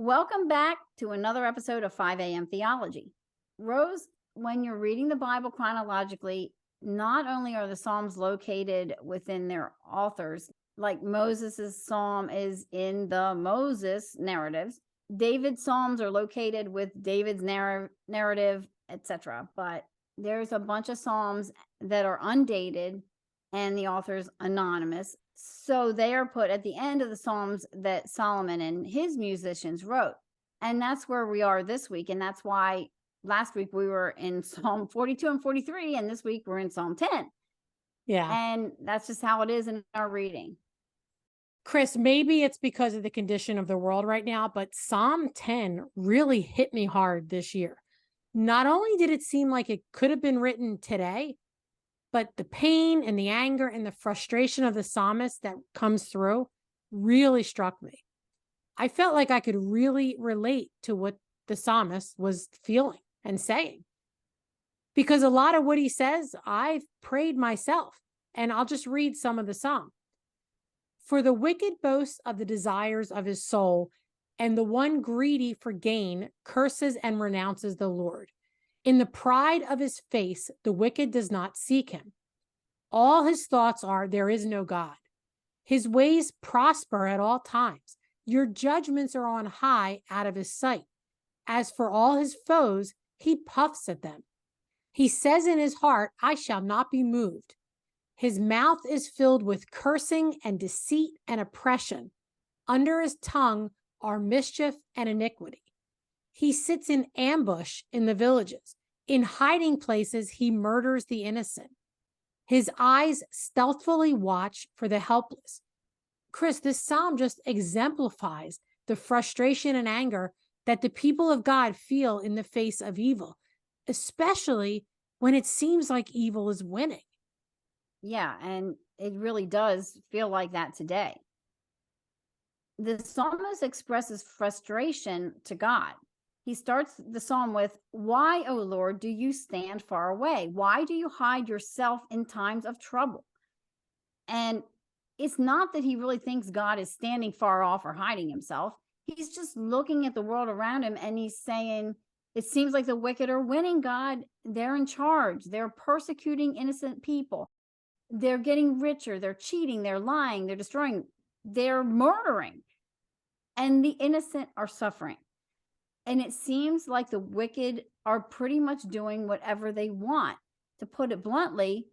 Welcome back to another episode of 5 a.m. Theology. Rose, when you're reading the Bible chronologically, not only are the Psalms located within their authors, like Moses' Psalm is in the Moses narratives, David's Psalms are located with David's narrative, etc. But there's a bunch of Psalms that are undated and the author's anonymous. So they are put at the end of the Psalms that Solomon and his musicians wrote. And that's where we are this week. And that's why last week we were in Psalm 42 and 43, and this week we're in Psalm 10. Yeah. And that's just how it is in our reading. Chris, maybe it's because of the condition of the world right now, but Psalm 10 really hit me hard this year. Not only did it seem like it could have been written today, but the pain and the anger and the frustration of the psalmist that comes through really struck me. I felt like I could really relate to what the psalmist was feeling and saying. Because a lot of what he says, I've prayed myself. And I'll just read some of the psalm. For the wicked boasts of the desires of his soul, and the one greedy for gain curses and renounces the Lord. In the pride of his face, the wicked does not seek him. All his thoughts are, there is no God. His ways prosper at all times. Your judgments are on high out of his sight. As for all his foes, he puffs at them. He says in his heart, I shall not be moved. His mouth is filled with cursing and deceit and oppression. Under his tongue are mischief and iniquity. He sits in ambush in the villages. In hiding places, he murders the innocent. His eyes stealthily watch for the helpless. Chris, this psalm just exemplifies the frustration and anger that the people of God feel in the face of evil, especially when it seems like evil is winning. Yeah, and it really does feel like that today. The psalmist expresses frustration to God. He starts the psalm with, why, O Lord, do you stand far away? Why do you hide yourself in times of trouble? And it's not that he really thinks God is standing far off or hiding himself. He's just looking at the world around him and he's saying, it seems like the wicked are winning, God. They're in charge. They're persecuting innocent people. They're getting richer. They're cheating. They're lying. They're destroying. They're murdering. And the innocent are suffering. And it seems like the wicked are pretty much doing whatever they want. To put it bluntly,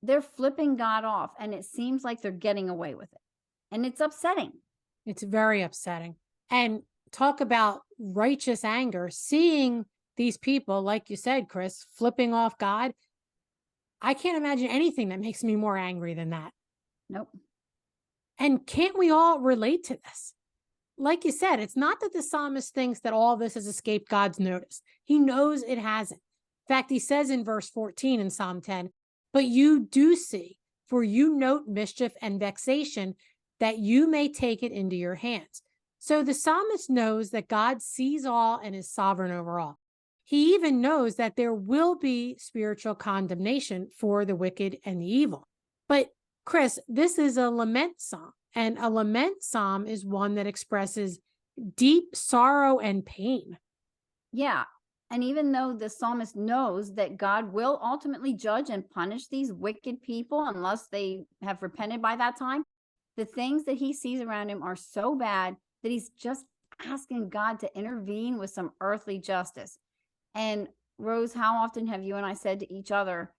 they're flipping God off, and it seems like they're getting away with it. And it's upsetting. It's very upsetting. And talk about righteous anger, seeing these people, like you said, Chris, flipping off God. I can't imagine anything that makes me more angry than that. Nope. And can't we all relate to this? Like you said, it's not that the psalmist thinks that all this has escaped God's notice. He knows it hasn't. In fact, he says in verse 14 in Psalm 10, but you do see, for you note mischief and vexation, that you may take it into your hands. So the psalmist knows that God sees all and is sovereign over all. He even knows that there will be spiritual condemnation for the wicked and the evil. But Chris, this is a lament psalm. And a lament psalm is one that expresses deep sorrow and pain. Yeah. And even though the psalmist knows that God will ultimately judge and punish these wicked people unless they have repented by that time, the things that he sees around him are so bad that he's just asking God to intervene with some earthly justice. And Rose, how often have you and I said to each other,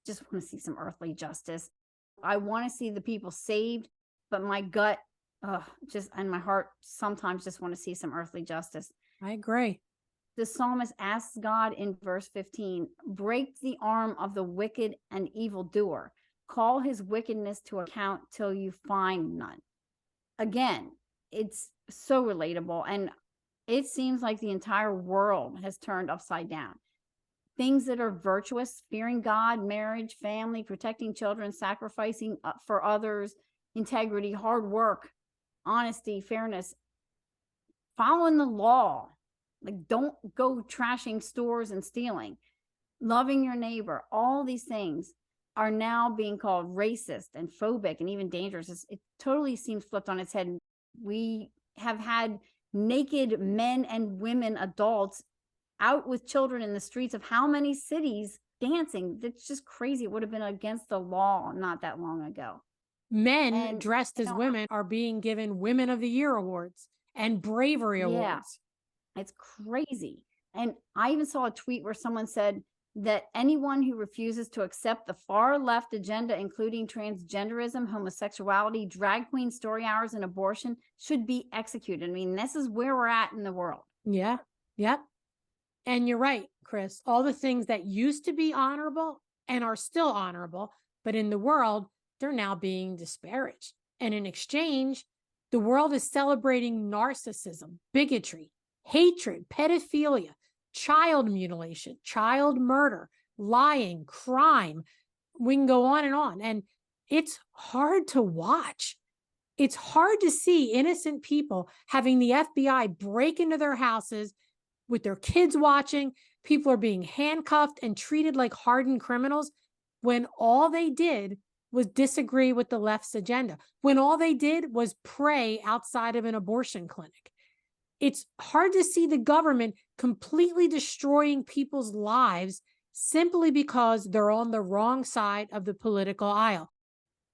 just want to see some earthly justice? I want to see the people saved. But my gut, and my heart sometimes just want to see some earthly justice. I agree. The psalmist asks God in verse 15, break the arm of the wicked and evildoer. Call his wickedness to account till you find none. Again, it's so relatable. And it seems like the entire world has turned upside down. Things that are virtuous, fearing God, marriage, family, protecting children, sacrificing for others, integrity, hard work, honesty, fairness, following the law, like don't go trashing stores and stealing, loving your neighbor, all these things are now being called racist and phobic and even dangerous. It totally seems flipped on its head. We have had naked men and women, adults out with children in the streets of how many cities dancing. That's just crazy. It would have been against the law not that long ago. Men And, dressed as women are being given Women of the Year awards and bravery yeah, awards. it's crazy. And I even saw a tweet where someone said that anyone who refuses to accept the far left agenda, including transgenderism, homosexuality, drag queen story hours, and abortion, should be executed. I mean, this is where we're at in the world. Yeah. Yep. And you're right, Chris. All the things that used to be honorable and are still honorable, but in the world, they're now being disparaged. And in exchange, the world is celebrating narcissism, bigotry, hatred, pedophilia, child mutilation, child murder, lying, crime. We can go on. And it's hard to watch. It's hard to see innocent people having the FBI break into their houses with their kids watching. People are being handcuffed and treated like hardened criminals when all they did was disagree with the left's agenda, when all they did was pray outside of an abortion clinic. It's hard to see the government completely destroying people's lives simply because they're on the wrong side of the political aisle.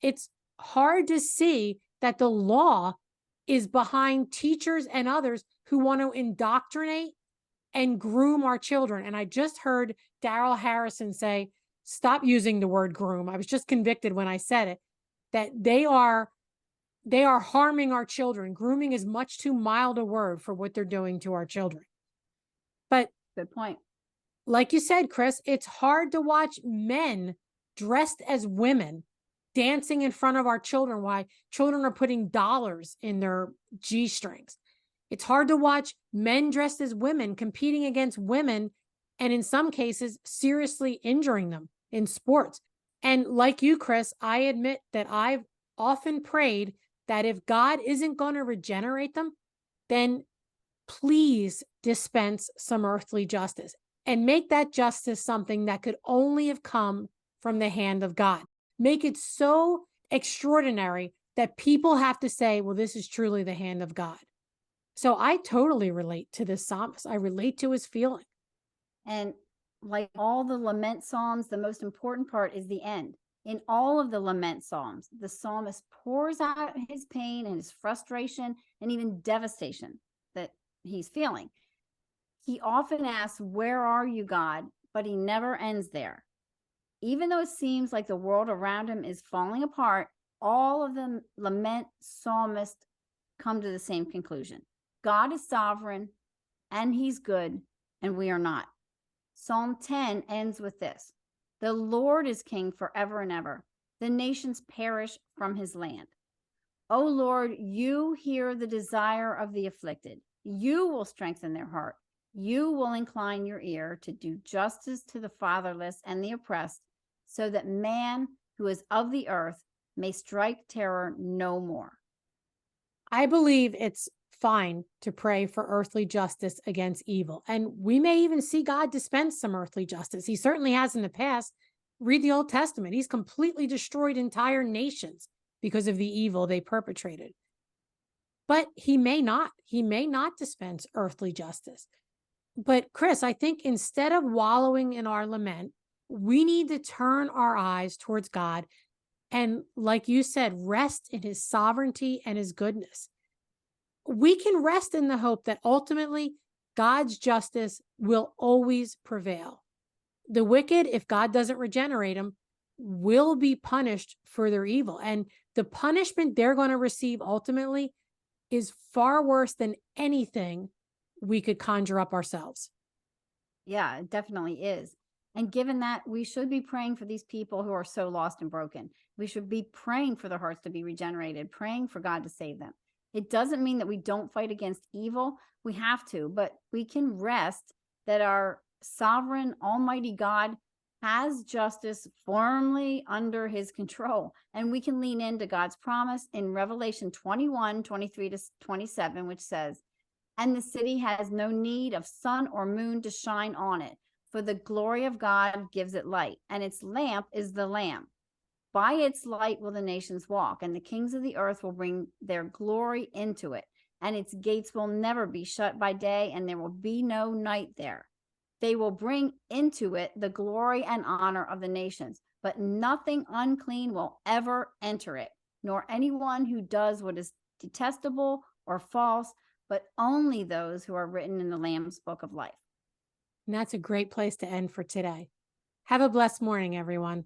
It's hard to see that the law is behind teachers and others who want to indoctrinate and groom our children. And I just heard Daryl Harrison say, stop using the word groom. I was just convicted when I said it, that they are harming our children. Grooming is much too mild a word for what they're doing to our children. But good point. Like you said, Chris, it's hard to watch men dressed as women dancing in front of our children while children are putting dollars in their G-strings. It's hard to watch men dressed as women competing against women and in some cases seriously injuring them in sports. And like you, Chris, I admit that I've often prayed that if God isn't going to regenerate them, then please dispense some earthly justice and make that justice something that could only have come from the hand of God. Make it so extraordinary that people have to say, well, this is truly the hand of God. So I totally relate to this psalmist. I relate to his feeling. And like all the lament psalms, the most important part is the end. In all of the lament psalms, the psalmist pours out his pain and his frustration and even devastation that he's feeling. He often asks, where are you, God? But he never ends there. Even though it seems like the world around him is falling apart, all of the lament psalmists come to the same conclusion. God is sovereign and he's good, and we are not. Psalm 10 ends with this: the Lord is king forever and ever. The nations perish from his land. O Lord, you hear the desire of the afflicted. You will strengthen their heart. You will incline your ear to do justice to the fatherless and the oppressed, so that man who is of the earth may strike terror no more. I believe it's fine to pray for earthly justice against evil. And we may even see God dispense some earthly justice. He certainly has in the past. Read the Old Testament. He's completely destroyed entire nations because of the evil they perpetrated. But he may not. He may not dispense earthly justice. But Chris, I think instead of wallowing in our lament, we need to turn our eyes towards God and, like you said, rest in his sovereignty and his goodness. We can rest in the hope that ultimately God's justice will always prevail. The wicked, if God doesn't regenerate them, will be punished for their evil. And the punishment they're going to receive ultimately is far worse than anything we could conjure up ourselves. Yeah, it definitely is. And given that, we should be praying for these people who are so lost and broken. We should be praying for their hearts to be regenerated, praying for God to save them. It doesn't mean that we don't fight against evil. We have to, but we can rest that our sovereign, almighty God has justice firmly under his control. And we can lean into God's promise in Revelation 21:23-27, which says, and the city has no need of sun or moon to shine on it, for the glory of God gives it light, and its lamp is the Lamb. By its light will the nations walk, and the kings of the earth will bring their glory into it. and its gates will never be shut by day, and there will be no night there. They will bring into it the glory and honor of the nations, but nothing unclean will ever enter it, nor anyone who does what is detestable or false, but only those who are written in the Lamb's book of life. And that's a great place to end for today. Have a blessed morning, everyone.